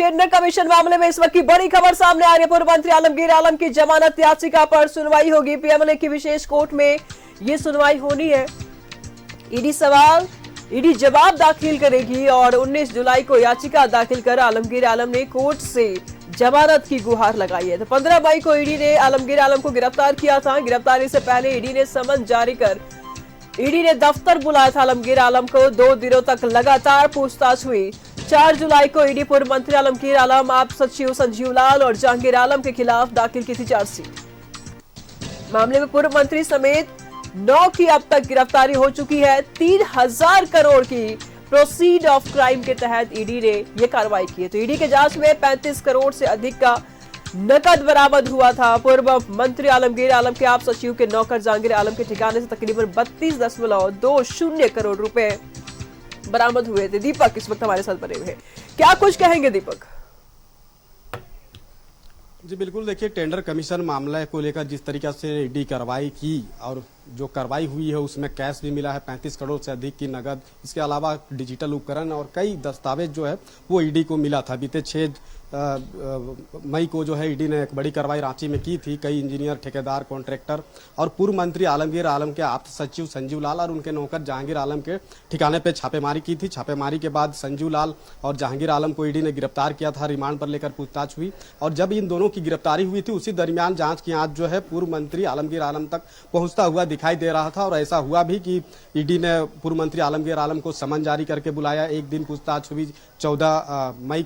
Tender commission मामले में इस वक्त की बड़ी खबर सामने आ रही है। पूर्व मंत्री आलमगीर आलम की जमानत याचिका पर सुनवाई होगी। पीएमएलए की विशेष कोर्ट में ये सुनवाई होनी है। ईडी जवाब दाखिल करेगी और 19 जुलाई को याचिका दाखिल कर आलमगीर आलम ने कोर्ट से जमानत की गुहार लगाई है। तो 15 मई को ईडी ने आलमगीर आलम को गिरफ्तार किया था। गिरफ्तारी से पहले ईडी ने समन जारी कर ईडी ने दफ्तर बुलाया था आलमगीर आलम को। 2 दिनों तक लगातार पूछताछ हुई। 4 जुलाई को ईडी पूर्व मंत्री आलमगीर आलम, आप सचिव संजीव लाल और जहांगीर आलम के खिलाफ दाखिल की थी चार्जशीट। मामले में पूर्व मंत्री समेत 9 की अब तक गिरफ्तारी हो चुकी है। 3000 करोड़ की प्रोसीड ऑफ क्राइम के तहत ईडी ने यह कार्रवाई की है। तो ईडी के जांच में 35 करोड़ से अधिक का नकद बरामद हुआ था। पूर्व मंत्री आलमगीर आलम के आप सचिव के नौकर जहांगीर आलम के ठिकाने से तकरीबन 32.20 करोड़ रुपए बरामद हुए थे। दीपक इस वक्त हमारे साथ बने हुए हैं, क्या कुछ कहेंगे दीपक? जी बिल्कुल, देखिए टेंडर कमीशन मामले को लेकर जिस तरीके से ईडी कार्रवाई की और जो कार्रवाई हुई है उसमें कैश भी मिला है 35 करोड़ से अधिक की नगद। इसके अलावा डिजिटल उपकरण और कई दस्तावेज जो है वो ईडी को मिला था। बीते 6 मई को जो है ईडी ने एक बड़ी कार्रवाई रांची में की थी। कई इंजीनियर, ठेकेदार, कॉन्ट्रैक्टर और पूर्व मंत्री आलमगीर आलम के आप्त सचिव संजीव लाल और उनके नौकर जहांगीर आलम के ठिकाने पे छापेमारी की थी। छापेमारी के बाद संजीव लाल और जहांगीर आलम को ईडी ने गिरफ्तार किया था। रिमांड पर लेकर पूछताछ हुई और जब इन दोनों की गिरफ्तारी हुई थी उसी दरमियान जांच की आंच जो है पूर्व मंत्री आलमगीर आलम तक पहुंचता हुआ दिखाई दे रहा था। और ऐसा हुआ भी कि ईडी ने पूर्व मंत्री आलमगीर आलम को समन जारी करके बुलाया। एक दिन पूछताछ हुई 14 मई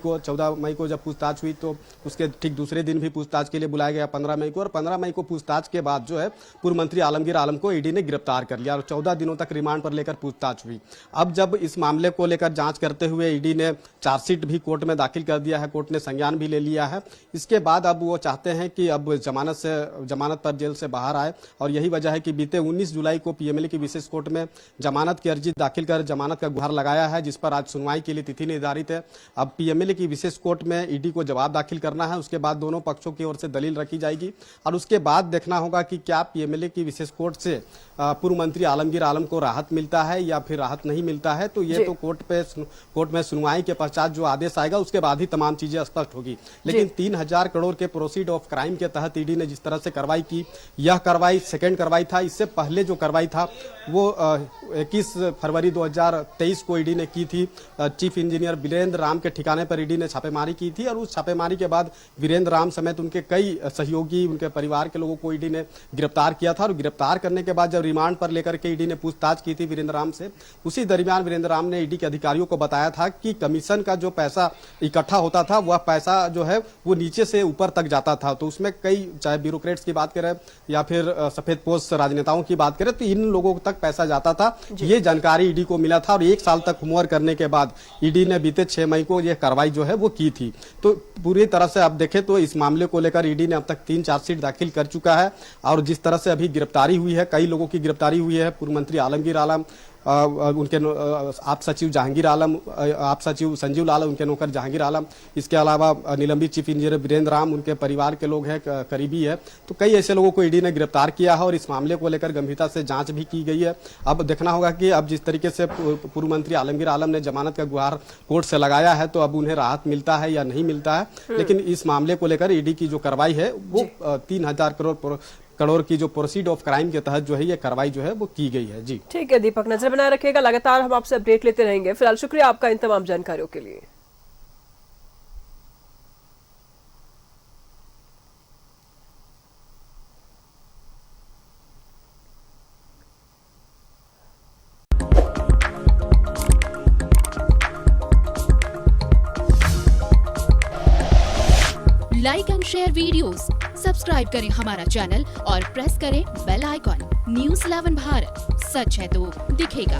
को जब पूछताछ हुई तो उसके ठीक दूसरे दिन भी पूछताछ के लिए बुलाया गया 15 मई को। और 15 मई को पूछताछ के बाद जो है पूर्व मंत्री आलमगीर आलम को ईडी ने गिरफ्तार कर लिया और 14 दिनों तक रिमांड पर लेकर पूछताछ हुई। अब जब इस मामले को लेकर जांच करते हुए ईडी ने चार्जशीट भी कोर्ट में दाखिल कर दिया है, कोर्ट ने संज्ञान भी ले लिया है। इसके बाद अब वो चाहते हैं कि अब जमानत पर जेल से बाहर आए और यही वजह है कि बीते 19 जुलाई को पीएमएलए की विशेष कोर्ट में जमानत की अर्जी दाखिल कर जमानत का गुहार लगाया है, जिस पर आज सुनवाई के लिए तिथि निर्धारित है। अब पीएमएलए की विशेष कोर्ट में ईडी को जवाब दाखिल करना है। उसके बाद दोनों पक्षों की ओर से दलील रखी जाएगी और उसके बाद देखना होगा कि क्या पीएमएलए की विशेष कोर्ट से पूर्व मंत्री आलमगीर आलम को राहत मिलता है या फिर राहत नहीं मिलता है। तो ये तो कोर्ट में सुनवाई के पश्चात जो आदेश आएगा उसके बाद ही तमाम चीजें स्पष्ट होगी। लेकिन 3000 करोड़ के प्रोसीड ऑफ क्राइम के तहत ईडी ने जिस तरह से कार्रवाई की, यह कार्रवाई सेकेंड कार्रवाई था। इससे पहले जो कार्रवाई था वो 21 फरवरी 2023 को ईडी ने की थी। चीफ इंजीनियर वीरेंद्र राम के ठिकाने पर ईडी ने छापेमारी की थी और उस छापेमारी के बाद वीरेंद्र राम समेत उनके कई सहयोगी, उनके परिवार के लोगों को ईडी ने गिरफ्तार किया था। और गिरफ्तार करने के बाद जब रिमांड पर लेकर के ईडी ने पूछताछ की थी वीरेंद्र राम से, उसी दरमियान वीरेंद्र राम ने ईडी के अधिकारियों को बताया था कि कमीशन का जो पैसा इकट्ठा होता था वह पैसा जो है वो नीचे से ऊपर तक जाता था। तो उसमें कई, चाहे ब्यूरोक्रेट्स की बात करें या फिर सफेद पोस्ट राजनेताओं की बात करें, तो इन लोगों तक पैसा जाता था। ये जानकारी ईडी को मिला था और 1 साल तक होमवर्क करने के बाद ईडी ने बीते 6 मई को यह कार्रवाई जो है वो की थी। तो पूरी तरह से अब देखें तो इस मामले को लेकर ईडी ने अब तक 3 चार्जशीट दाखिल कर चुका है। और जिस तरह से अभी गिरफ्तारी हुई है, कई लोगों की गिरफ्तारी हुई है। पूर्व मंत्री आलमगीर आलम, उनके आप सचिव जहांगीर आलम, आप सचिव संजीव लाल, उनके नौकर जहांगीर आलम, इसके अलावा निलंबित चीफ इंजीनियर वीरेंद्र राम, उनके परिवार के लोग हैं, करीबी है। तो कई ऐसे लोगों को ईडी ने गिरफ्तार किया है और इस मामले को लेकर गंभीरता से जांच भी की गई है। अब देखना होगा कि अब जिस तरीके से पूर्व मंत्री आलमगीर आलम ने जमानत का गुहार कोर्ट से लगाया है तो अब उन्हें राहत मिलता है या नहीं मिलता है। लेकिन इस मामले को लेकर ईडी की जो कार्रवाई है वो 3000 करोड़ की जो प्रोसीड ऑफ क्राइम के तहत जो है ये कार्रवाई जो है वो की गई है। जी ठीक है दीपक, नजर बनाए रखिएगा, लगातार हम आपसे अपडेट लेते रहेंगे। फिलहाल शुक्रिया आपका इन तमाम जानकारियों के लिए। Like and share videos, subscribe करें हमारा चैनल और प्रेस करें बेल आइकॉन। न्यूज़ 11 भारत, सच है तो दिखेगा।